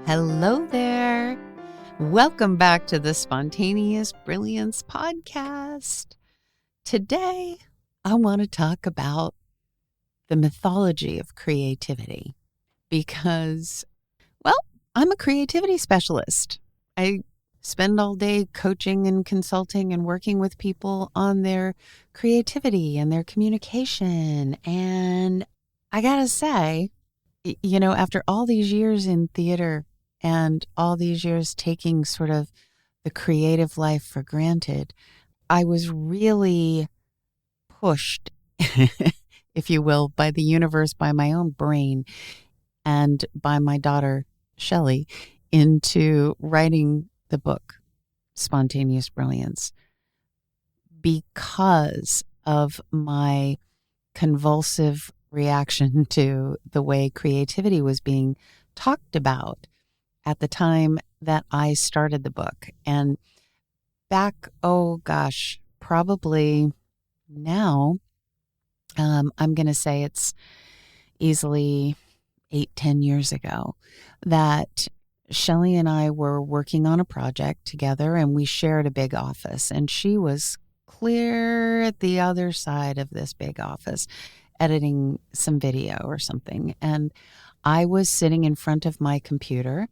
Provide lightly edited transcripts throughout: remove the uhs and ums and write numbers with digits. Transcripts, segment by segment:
Hello there. Welcome back to the Spontaneous Brilliance podcast. Today, I want to talk about the mythology of creativity because, well, I'm a creativity specialist. I spend all day coaching and consulting and working with people on their creativity and their communication. And I gotta say, after all these years in theater and all these years taking sort of the creative life for granted, I was really pushed, if you will, by the universe, by my own brain, and by my daughter, Shelley, into writing the book, Spontaneous Brilliance, because of my convulsive reaction to the way creativity was being talked about at the time that I started the book. And back, probably now, I'm going to say it's easily 8-10 years ago that Shelley and I were working on a project together, and we shared a big office, and she was clear at the other side of this big office editing some video or something. And I was sitting in front of my computer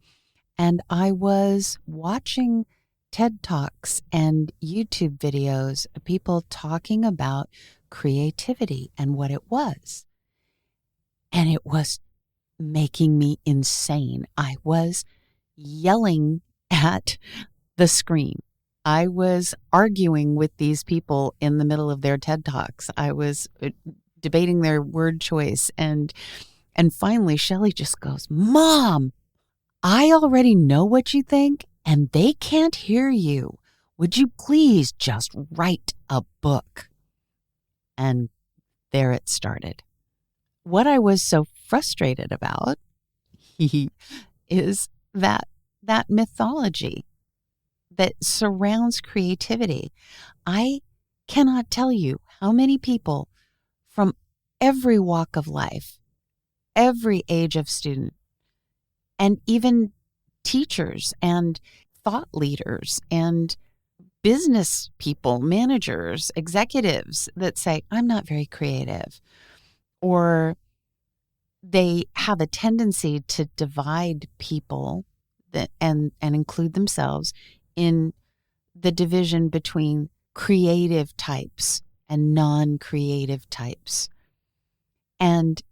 and I was watching TED Talks and YouTube videos of people talking about creativity and what it was. And it was making me insane. I was yelling at the screen. I was arguing with these people in the middle of their TED Talks. I was debating their word choice. And finally, Shelley just goes, "Mom, I already know what you think, and they can't hear you. Would you please just write a book?" And there it started. What I was so frustrated about is that mythology that surrounds creativity. I cannot tell you how many people from every walk of life, every age of student, and even teachers and thought leaders and business people, managers, executives that say, "I'm not very creative," or they have a tendency to divide people and include themselves in the division between creative types and non-creative types. And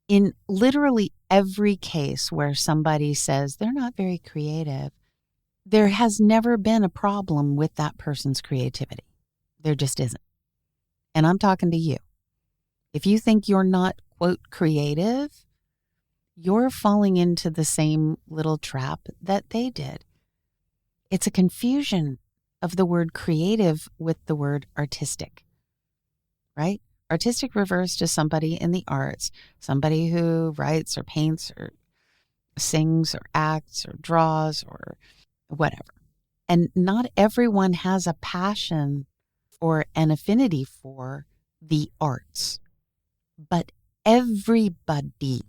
in literally every case where somebody says they're not very creative, there has never been a problem with that person's creativity. There just isn't. And I'm talking to you. If you think you're not, quote, creative, you're falling into the same little trap that they did. It's a confusion of the word creative with the word artistic, right? Artistic refers to somebody in the arts, somebody who writes or paints or sings or acts or draws or whatever. And not everyone has a passion or an affinity for the arts, but everybody,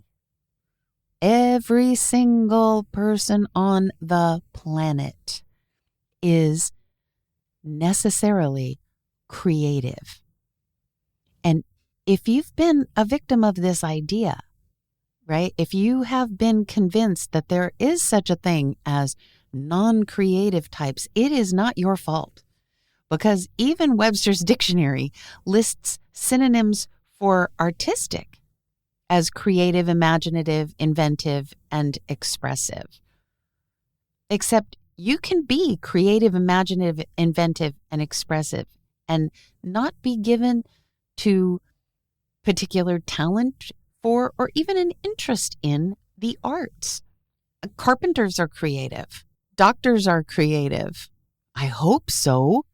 every single person on the planet is necessarily creative. And if you've been a victim of this idea, right, if you have been convinced that there is such a thing as non-creative types, it is not your fault, because even Webster's dictionary lists synonyms for artistic as creative, imaginative, inventive, and expressive. Except you can be creative, imaginative, inventive, and expressive and not be given to particular talent for or even an interest in the arts. Carpenters are creative. Doctors are creative. I hope so.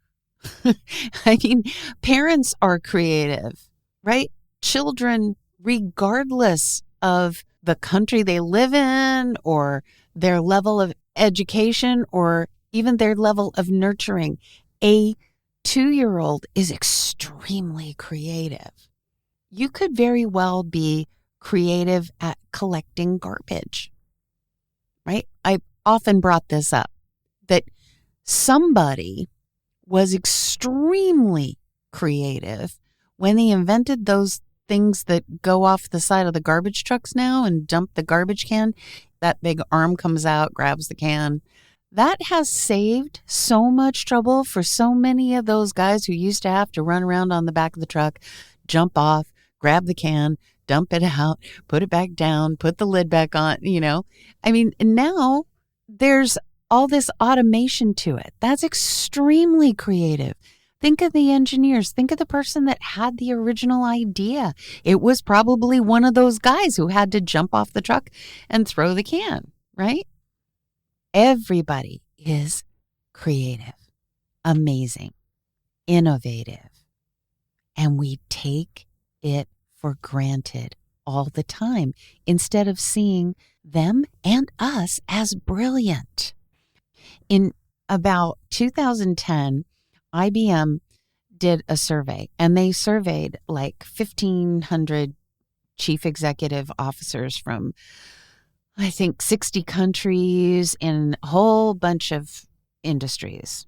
I mean, parents are creative, right? Children, regardless of the country they live in or their level of education or even their level of nurturing, a 2-year-old is extremely creative. You could very well be creative at collecting garbage. right? I've often brought this up, that somebody was extremely creative when they invented those things that go off the side of the garbage trucks now and dump the garbage can. That big arm comes out, grabs the can. That has saved so much trouble for so many of those guys who used to have to run around on the back of the truck, jump off, grab the can, dump it out, put it back down, put the lid back on, I mean, now there's all this automation to it. That's extremely creative. Think of the engineers. Think of the person that had the original idea. It was probably one of those guys who had to jump off the truck and throw the can, right? Everybody is creative, amazing, innovative, and we take it for granted all the time instead of seeing them and us as brilliant. In about 2010, IBM did a survey, and they surveyed like 1,500 chief executive officers from, I think, 60 countries in a whole bunch of industries.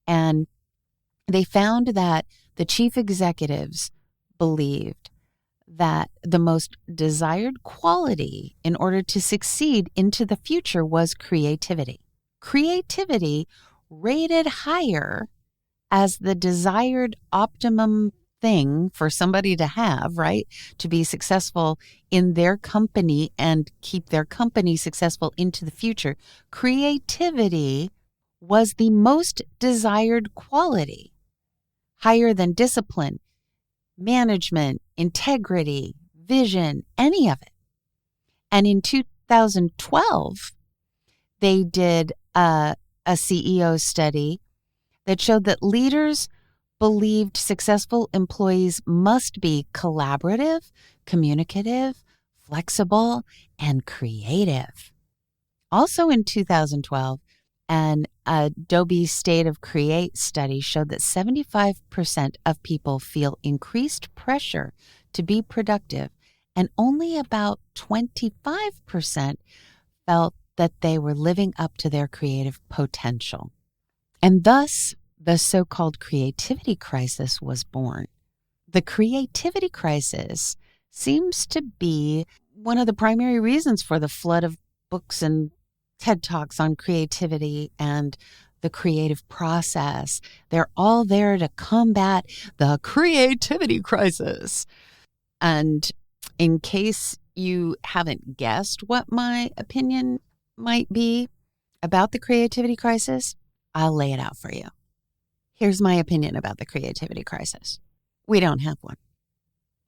And they found that the chief executives believed that the most desired quality in order to succeed into the future was creativity. Creativity rated higher as the desired optimum thing for somebody to have, right? To be successful in their company and keep their company successful into the future. Creativity was the most desired quality, higher than discipline, management, integrity, vision, any of it. And in 2012, they did a CEO study that showed that leaders believed successful employees must be collaborative, communicative, flexible, and creative. Also in 2012, an Adobe State of Create study showed that 75% of people feel increased pressure to be productive, and only about 25% felt that they were living up to their creative potential. And thus, the so-called creativity crisis was born. The creativity crisis seems to be one of the primary reasons for the flood of books and TED Talks on creativity and the creative process. They're all there to combat the creativity crisis. And in case you haven't guessed what my opinion might be about the creativity crisis, I'll lay it out for you. Here's my opinion about the creativity crisis. We don't have one.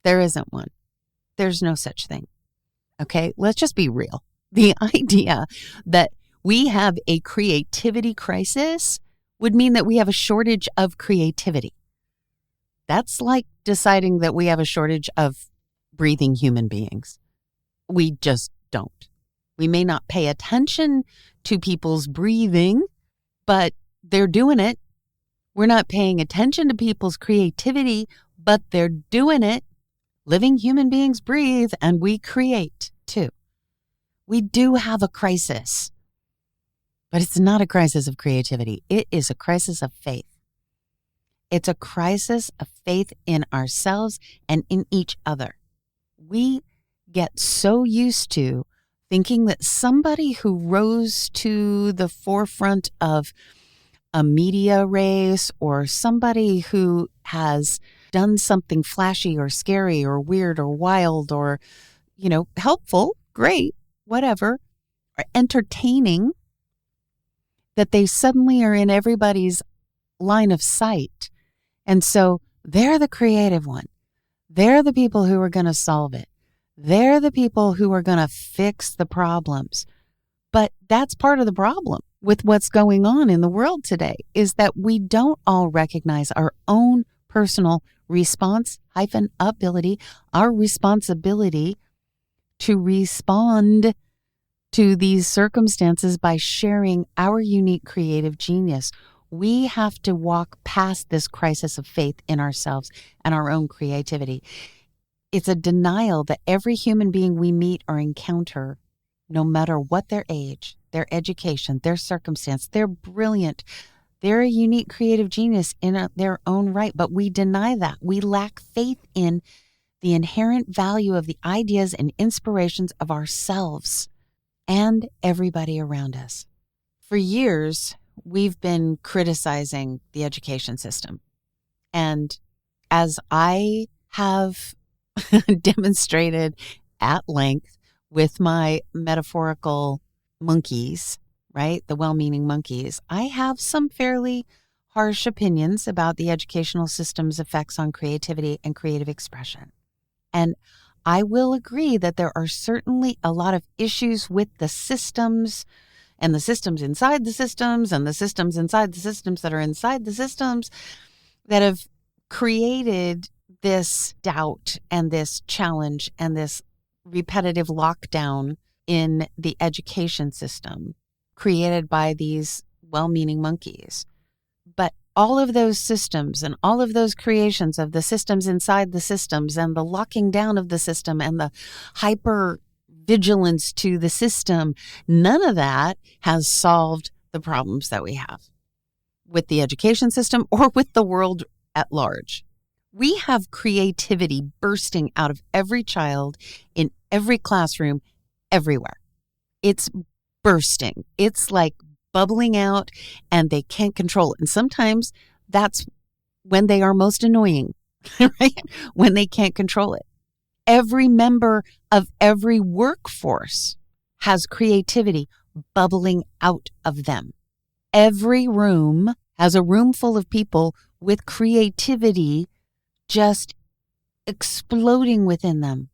There isn't one. There's no such thing. Okay, let's just be real. The idea that we have a creativity crisis would mean that we have a shortage of creativity. That's like deciding that we have a shortage of breathing human beings. We just don't. We may not pay attention to people's breathing, but they're doing it. We're not paying attention to people's creativity, but they're doing it. Living human beings breathe, and we create too. We do have a crisis, but it's not a crisis of creativity. It is a crisis of faith. It's a crisis of faith in ourselves and in each other. We get so used to thinking that somebody who rose to the forefront of a media race or somebody who has done something flashy or scary or weird or wild or, helpful, great, whatever, or entertaining, that they suddenly are in everybody's line of sight. And so they're the creative one. They're the people who are going to solve it. They're the people who are going to fix the problems. But that's part of the problem with what's going on in the world today, is that we don't all recognize our own personal ability, our responsibility to respond to these circumstances by sharing our unique creative genius. We have to walk past this crisis of faith in ourselves and our own creativity. It's a denial that every human being we meet or encounter no matter what their age, their education, their circumstance. They're brilliant. They're a unique creative genius in their own right, but we deny that. We lack faith in the inherent value of the ideas and inspirations of ourselves and everybody around us. For years, we've been criticizing the education system. And as I have demonstrated at length with my metaphorical monkeys, right? The well-meaning monkeys. I have some fairly harsh opinions about the educational system's effects on creativity and creative expression. And I will agree that there are certainly a lot of issues with the systems and the systems inside the systems and the systems inside the systems that are inside the systems that have created this doubt and this challenge and this repetitive lockdown in the education system created by these well-meaning monkeys. But all of those systems and all of those creations of the systems inside the systems and the locking down of the system and the hyper vigilance to the system, none of that has solved the problems that we have with the education system or with the world at large. We have creativity bursting out of every child in every classroom, everywhere. It's bursting. It's like bubbling out and they can't control it. And sometimes that's when they are most annoying, right? When they can't control it. Every member of every workforce has creativity bubbling out of them. Every room has a room full of people with creativity just exploding within them.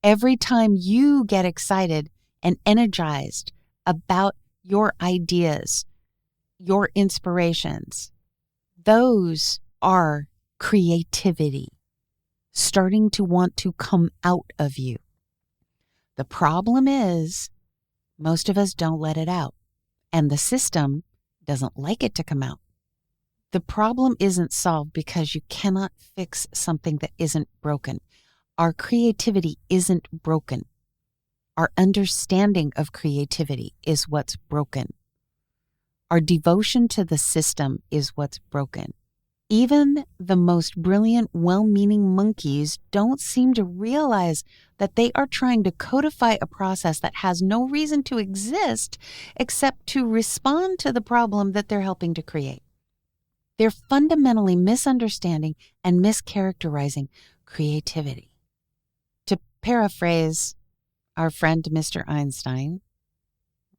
Every time you get excited and energized about your ideas, your inspirations, those are creativity starting to want to come out of you. The problem is most of us don't let it out, and the system doesn't like it to come out. The problem isn't solved because you cannot fix something that isn't broken. Our creativity isn't broken. Our understanding of creativity is what's broken. Our devotion to the system is what's broken. Even the most brilliant, well-meaning monkeys don't seem to realize that they are trying to codify a process that has no reason to exist except to respond to the problem that they're helping to create. They're fundamentally misunderstanding and mischaracterizing creativity. To paraphrase our friend Mr. Einstein,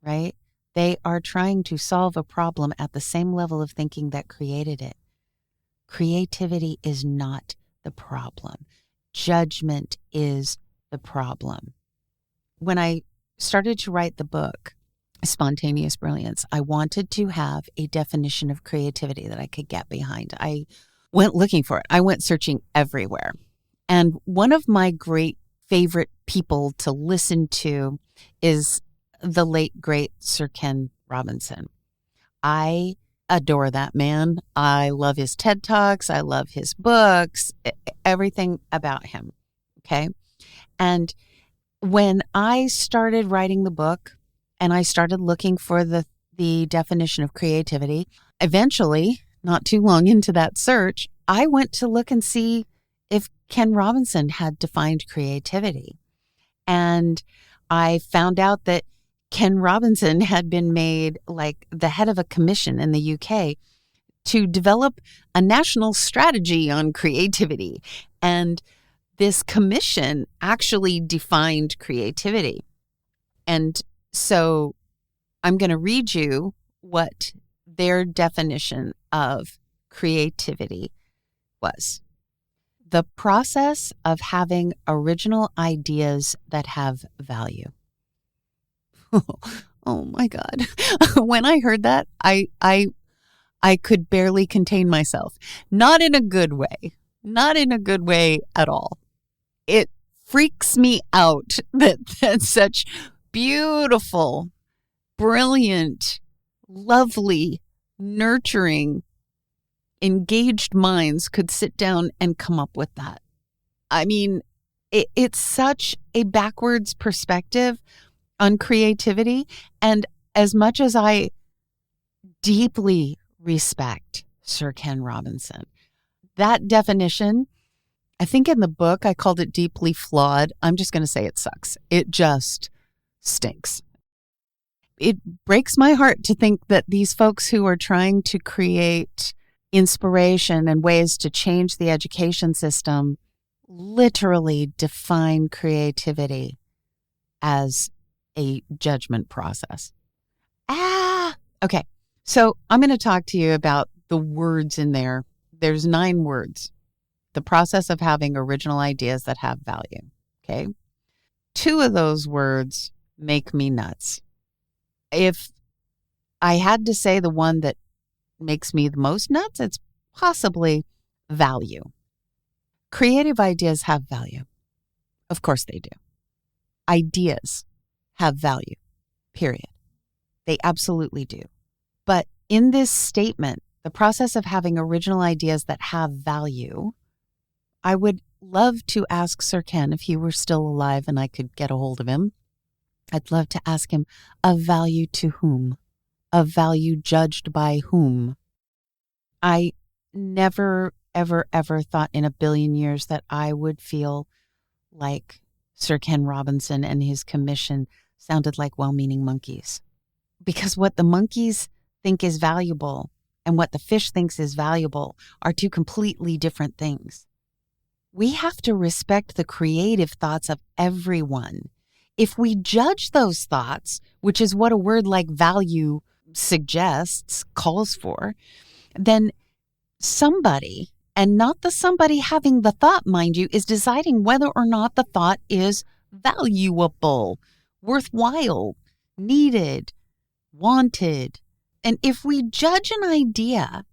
right? They are trying to solve a problem at the same level of thinking that created it. Creativity is not the problem. Judgment is the problem. When I started to write the book, Spontaneous Brilliance, I wanted to have a definition of creativity that I could get behind. I went looking for it. I went searching everywhere. And one of my great favorite people to listen to is the late, great Sir Ken Robinson. I adore that man. I love his TED Talks. I love his books, everything about him. Okay. And when I started writing the book and I started looking for the definition of creativity, eventually, not too long into that search, I went to look and see if Ken Robinson had defined creativity. And I found out that Ken Robinson had been made like the head of a commission in the UK to develop a national strategy on creativity. And this commission actually defined creativity. And so I'm going to read you what their definition of creativity was. The process of having original ideas that have value. Oh my God. When I heard that, I could barely contain myself. Not in a good way. Not in a good way at all. It freaks me out that such beautiful, brilliant, lovely, nurturing, engaged minds could sit down and come up with that. I mean, it's such a backwards perspective on creativity. And as much as I deeply respect Sir Ken Robinson, that definition, I think in the book I called it deeply flawed. I'm just going to say it sucks. It just stinks. It breaks my heart to think that these folks who are trying to create inspiration and ways to change the education system literally define creativity as a judgment process. Okay. So I'm going to talk to you about the words in there. There's 9 words. The process of having original ideas that have value. Okay. 2 of those words make me nuts. If I had to say the one that makes me the most nuts, it's possibly value. Creative ideas have value. Of course they do. Ideas have value, period. They absolutely do. But in this statement, the process of having original ideas that have value, I would love to ask Sir Ken if he were still alive and I could get a hold of him. I'd love to ask him, of value to whom? Of value judged by whom? I never, ever, ever thought in a billion years that I would feel like Sir Ken Robinson and his commission sounded like well-meaning monkeys. Because what the monkeys think is valuable and what the fish thinks is valuable are 2 completely different things. We have to respect the creative thoughts of everyone. If we judge those thoughts, which is what a word like value suggests, calls for, then somebody, and not the somebody having the thought, mind you, is deciding whether or not the thought is valuable, worthwhile, needed, wanted. And if we judge an idea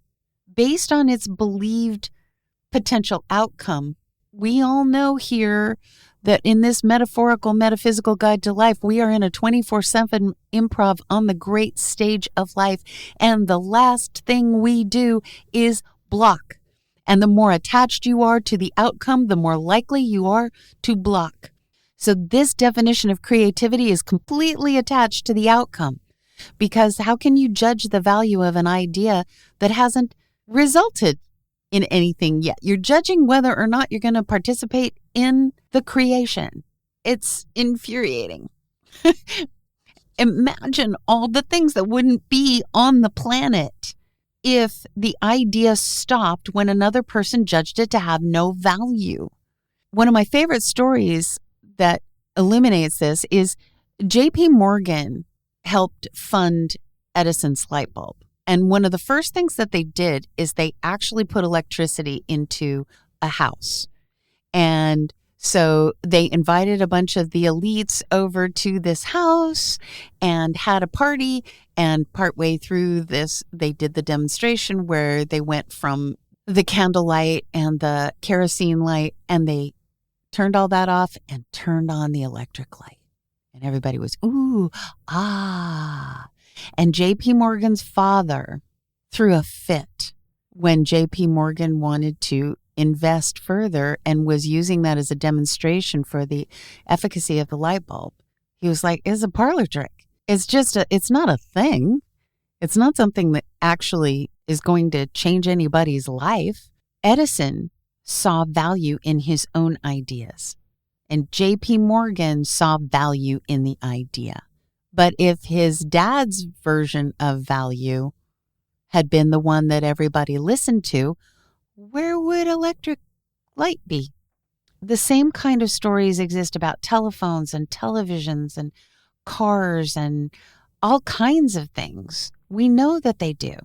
based on its believed potential outcome, we all know here that in this metaphorical metaphysical guide to life, we are in a 24/7 improv on the great stage of life. And the last thing we do is block. And the more attached you are to the outcome, the more likely you are to block. So this definition of creativity is completely attached to the outcome. Because how can you judge the value of an idea that hasn't resulted in anything yet? You're judging whether or not you're going to participate in the creation. It's infuriating. Imagine all the things that wouldn't be on the planet if the idea stopped when another person judged it to have no value. One of my favorite stories that illuminates this is J.P. Morgan helped fund Edison's light bulb. And one of the first things that they did is they actually put electricity into a house. And so they invited a bunch of the elites over to this house and had a party. And partway through this, they did the demonstration where they went from the candlelight and the kerosene light, and they turned all that off and turned on the electric light. And everybody was, ooh, ah. And J.P. Morgan's father threw a fit when J.P. Morgan wanted to invest further and was using that as a demonstration for the efficacy of the light bulb. He was like, it's a parlor trick. It's not a thing. It's not something that actually is going to change anybody's life. Edison saw value in his own ideas. And J.P. Morgan saw value in the idea. But if his dad's version of value had been the one that everybody listened to, where would electric light be? The same kind of stories exist about telephones and televisions and cars and all kinds of things. We know that they do.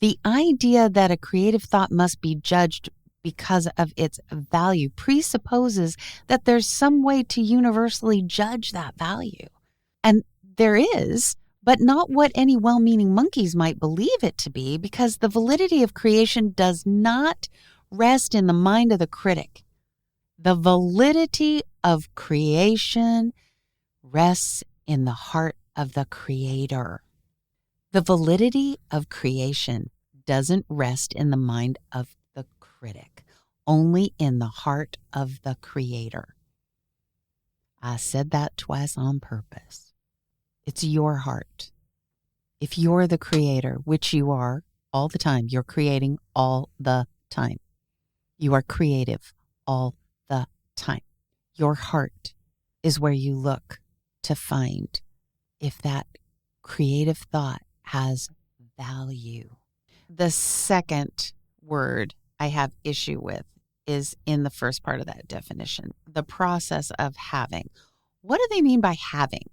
The idea that a creative thought must be judged because of its value presupposes that there's some way to universally judge that value. And there is, but not what any well-meaning monkeys might believe it to be, because the validity of creation does not rest in the mind of the critic. The validity of creation rests in the heart of the creator. The validity of creation doesn't rest in the mind of the critic, only in the heart of the creator. I said that twice on purpose. It's your heart. If you're the creator, which you are all the time, you're creating all the time. You are creative all the time. Your heart is where you look to find if that creative thought has value. The second word I have issue with is in the first part of that definition, the process of having. What do they mean by having?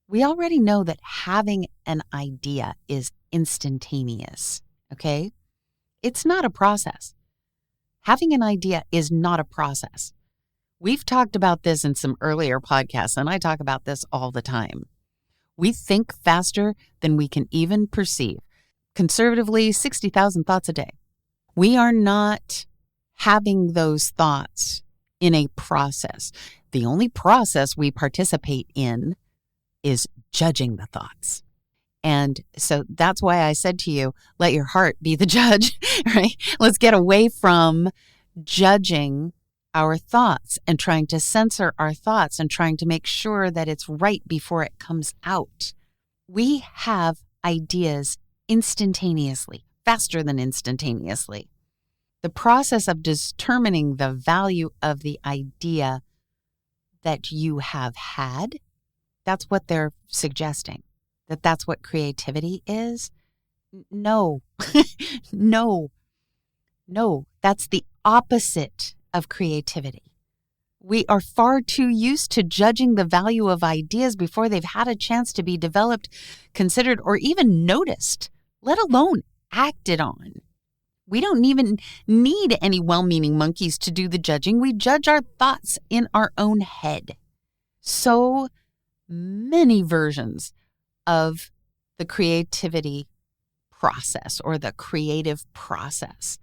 We already know that having an idea is instantaneous, okay? It's not a process. Having an idea is not a process. We've talked about this in some earlier podcasts, and I talk about this all the time. We think faster than we can even perceive. Conservatively, 60,000 thoughts a day. We are not having those thoughts in a process. The only process we participate in is judging the thoughts. And so that's why I said to you, let your heart be the judge, right? Let's get away from judging our thoughts and trying to censor our thoughts and trying to make sure that it's right before it comes out. We have ideas instantaneously, faster than instantaneously. The process of determining the value of the idea that you have had, that's what they're suggesting, that's what creativity is. No, no, that's the opposite of creativity. We are far too used to judging the value of ideas before they've had a chance to be developed, considered, or even noticed, let alone acted on. We don't even need any well-meaning monkeys to do the judging. We judge our thoughts in our own head. So many versions of the creativity process or the creative process.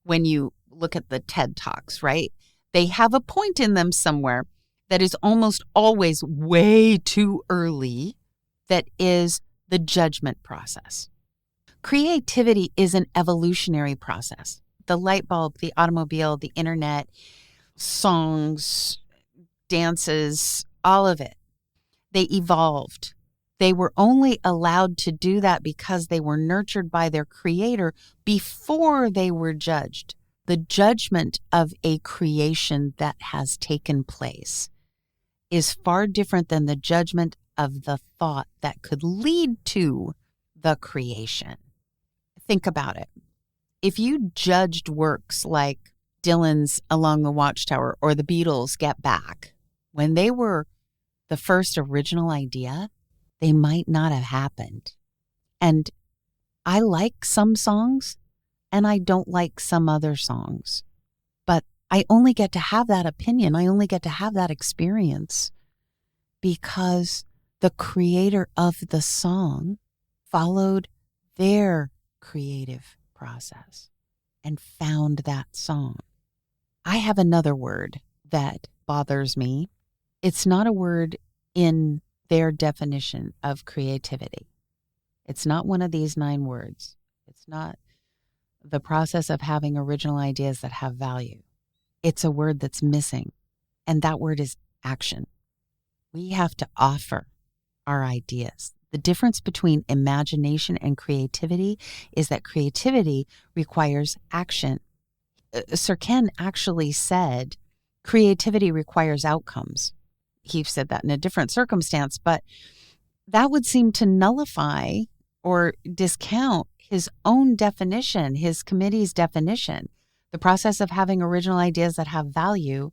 When you look at the TED Talks, right? They have a point in them somewhere that is almost always way too early, that is the judgment process. Creativity is an evolutionary process. The light bulb, the automobile, the internet, songs, dances, all of it, they evolved. They were only allowed to do that because they were nurtured by their creator before they were judged. The judgment of a creation that has taken place is far different than the judgment of the thought that could lead to the creation. Think about it. If you judged works like Dylan's Along the Watchtower or the Beatles' Get Back, when they were the first original idea, they might not have happened. And I like some songs and I don't like some other songs. But I only get to have that opinion. I only get to have that experience because the creator of the song followed their creative process and found that song. I have another word that bothers me. It's not a word in their definition of creativity. It's not one of these 9 words. It's not the process of having original ideas that have value. It's a word that's missing, and that word is action. We have to offer our ideas. The difference between imagination and creativity is that creativity requires action. Sir Ken actually said creativity requires outcomes. He said that in a different circumstance, but that would seem to nullify or discount his own definition, his committee's definition. The process of having original ideas that have value,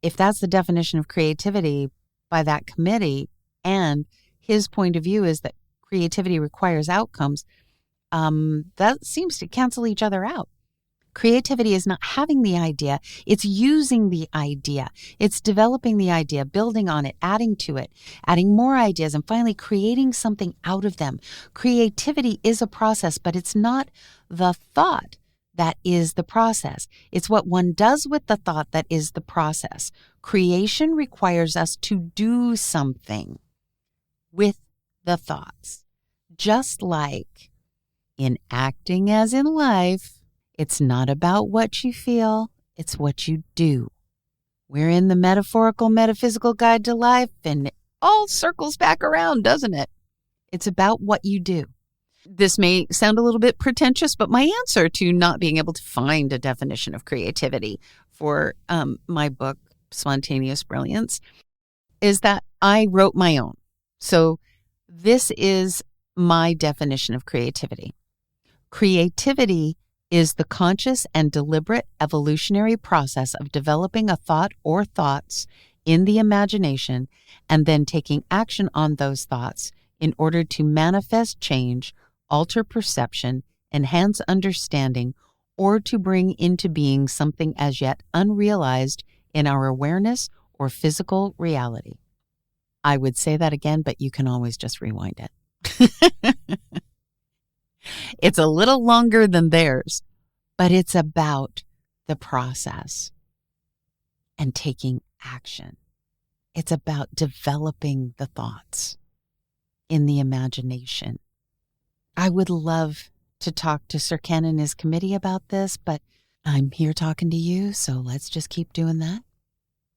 if that's the definition of creativity by that committee, and his point of view is that creativity requires outcomes, that seems to cancel each other out. Creativity is not having the idea, it's using the idea. It's developing the idea, building on it, adding to it, adding more ideas, and finally creating something out of them. Creativity is a process, but it's not the thought that is the process. It's what one does with the thought that is the process. Creation requires us to do something with the thoughts. Just like in acting as in life, it's not about what you feel, it's what you do We're in the metaphorical, metaphysical guide to life, and it all circles back around, doesn't it? It's about what you do. This may sound a little bit pretentious, but my answer to not being able to find a definition of creativity for my book, Spontaneous Brilliance, is that I wrote my own. So this is my definition of creativity. Creativity is the conscious and deliberate evolutionary process of developing a thought or thoughts in the imagination and then taking action on those thoughts in order to manifest change, alter perception, enhance understanding, or to bring into being something as yet unrealized in our awareness or physical reality. I would say that again, but you can always just rewind it. It's a little longer than theirs, but it's about the process and taking action. It's about developing the thoughts in the imagination. I would love to talk to Sir Ken and his committee about this, but I'm here talking to you, so let's just keep doing that.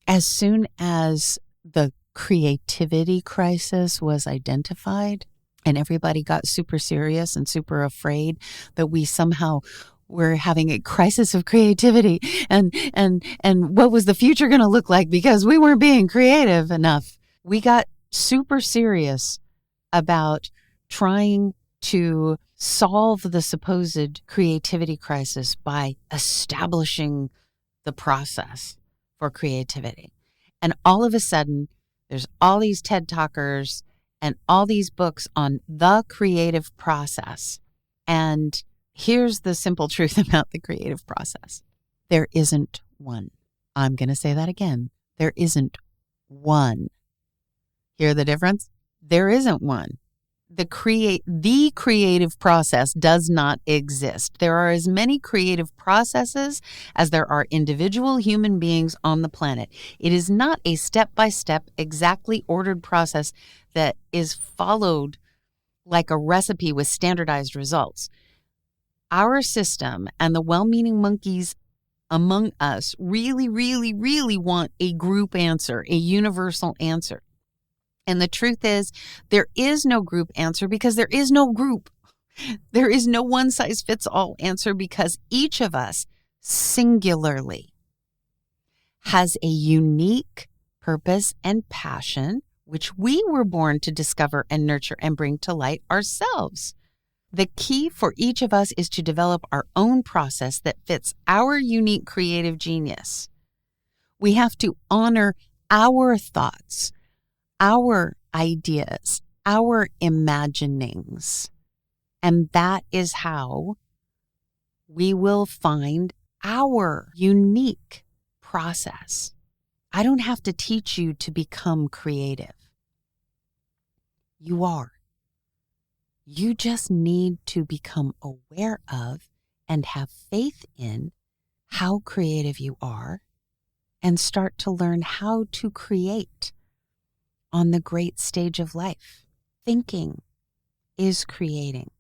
As soon as the creativity crisis was identified and everybody got super serious and super afraid that we somehow were having a crisis of creativity and what was the future going to look like because we weren't being creative enough, we got super serious about trying to solve the supposed creativity crisis by establishing the process for creativity. And all of a sudden, there's all these TED Talkers and all these books on the creative process. And here's the simple truth about the creative process. There isn't one. I'm going to say that again. There isn't one. Hear the difference? There isn't one. The creative process does not exist. There are as many creative processes as there are individual human beings on the planet. It is not a step-by-step, exactly ordered process that is followed like a recipe with standardized results. Our system and the well-meaning monkeys among us really, really, really want a group answer, a universal answer. And the truth is, there is no group answer because there is no group. There is no one-size-fits-all answer because each of us singularly has a unique purpose and passion, which we were born to discover and nurture and bring to light ourselves. The key for each of us is to develop our own process that fits our unique creative genius. We have to honor our thoughts, our ideas, our imaginings. And that is how we will find our unique process. I don't have to teach you to become creative. You are. You just need to become aware of and have faith in how creative you are and start to learn how to create on the great stage of life. Thinking is creating.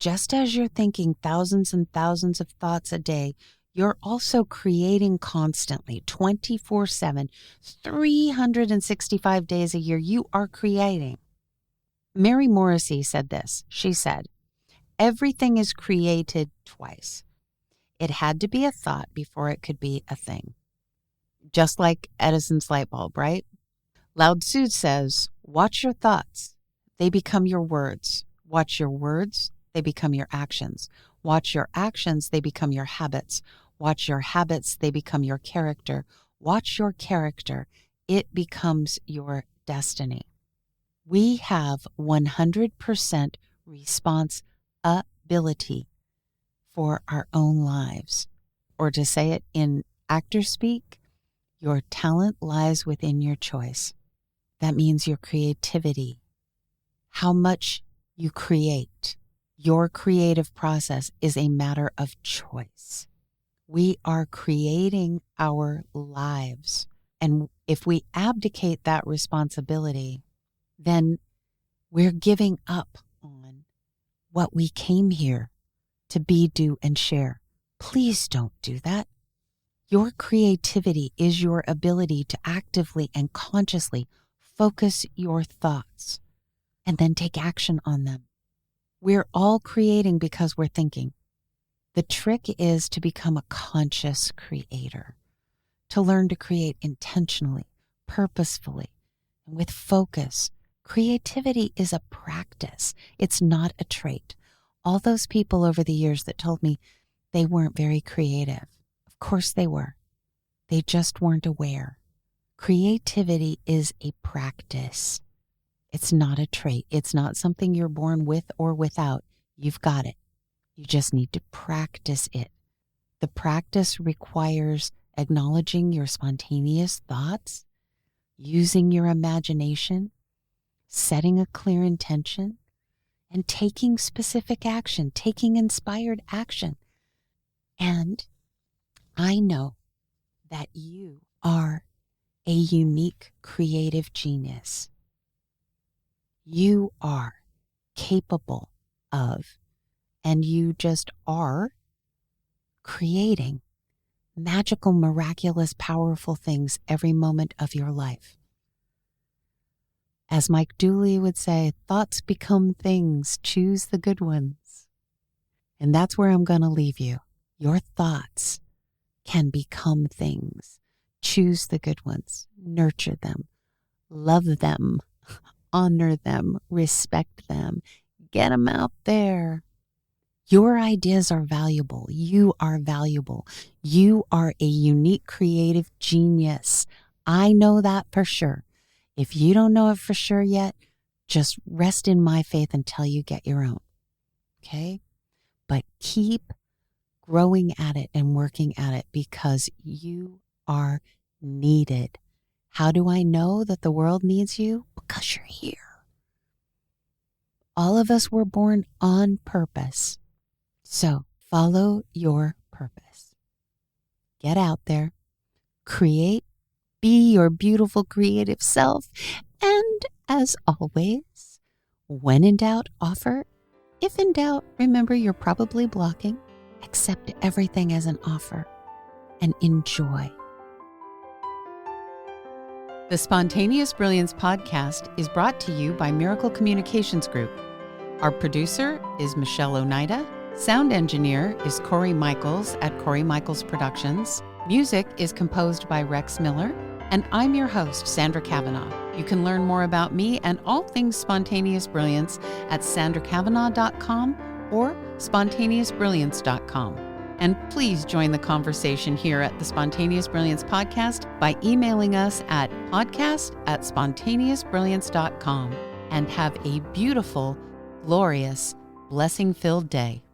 Just as you're thinking thousands and thousands of thoughts a day, you're also creating constantly, 24/7, 365 days a year. You are creating. Mary Morrissey said this. She said, "Everything is created twice. It had to be a thought before it could be a thing." Just like Edison's light bulb, right? Lao Tzu says, "Watch your thoughts. They become your words. Watch your words. They become your actions. Watch your actions. They become your habits. Watch your habits. They become your character. Watch your character. It becomes your destiny." We have 100% responsibility for our own lives. Or to say it in actor speak, your talent lies within your choice. That means your creativity, how much you create. Your creative process is a matter of choice. We are creating our lives. And if we abdicate that responsibility, then we're giving up on what we came here to be, do, and share. Please don't do that. Your creativity is your ability to actively and consciously focus your thoughts and then take action on them. We're all creating because we're thinking. The trick is to become a conscious creator, to learn to create intentionally, purposefully, and with focus. Creativity is a practice. It's not a trait. All those people over the years that told me they weren't very creative, of course they were. They just weren't aware. Creativity is a practice. It's not a trait. It's not something you're born with or without. You've got it. You just need to practice it. The practice requires acknowledging your spontaneous thoughts, using your imagination, setting a clear intention, and taking specific action, taking inspired action. And I know that you are a unique creative genius. You are capable of, and you just are creating magical, miraculous, powerful things every moment of your life. As Mike Dooley would say, thoughts become things. Choose the good ones. And that's where I'm going to leave you. Your thoughts can become things. Choose the good ones. Nurture them. Love them. Honor them. Respect them. Get them out there. Your ideas are valuable. You are valuable. You are a unique creative genius. I know that for sure. If you don't know it for sure yet, just rest in my faith until you get your own. Okay? But keep growing at it and working at it because you are needed. How do I know that the world needs you? Because you're here. All of us were born on purpose. So follow your purpose. Get out there, create, be your beautiful creative self. And as always, when in doubt, offer. If in doubt, remember you're probably blocking. Accept everything as an offer and enjoy. The Spontaneous Brilliance podcast is brought to you by Miracle Communications Group. Our producer is Michelle Oneida. Sound engineer is Corey Michaels at Corey Michaels Productions. Music is composed by Rex Miller. And I'm your host, Sandra Kavanaugh. You can learn more about me and all things Spontaneous Brilliance at sandrakavanaugh.com or spontaneousbrilliance.com. And please join the conversation here at the Spontaneous Brilliance podcast by emailing us at podcast@spontaneousbrilliance.com. And have a beautiful, glorious, blessing-filled day.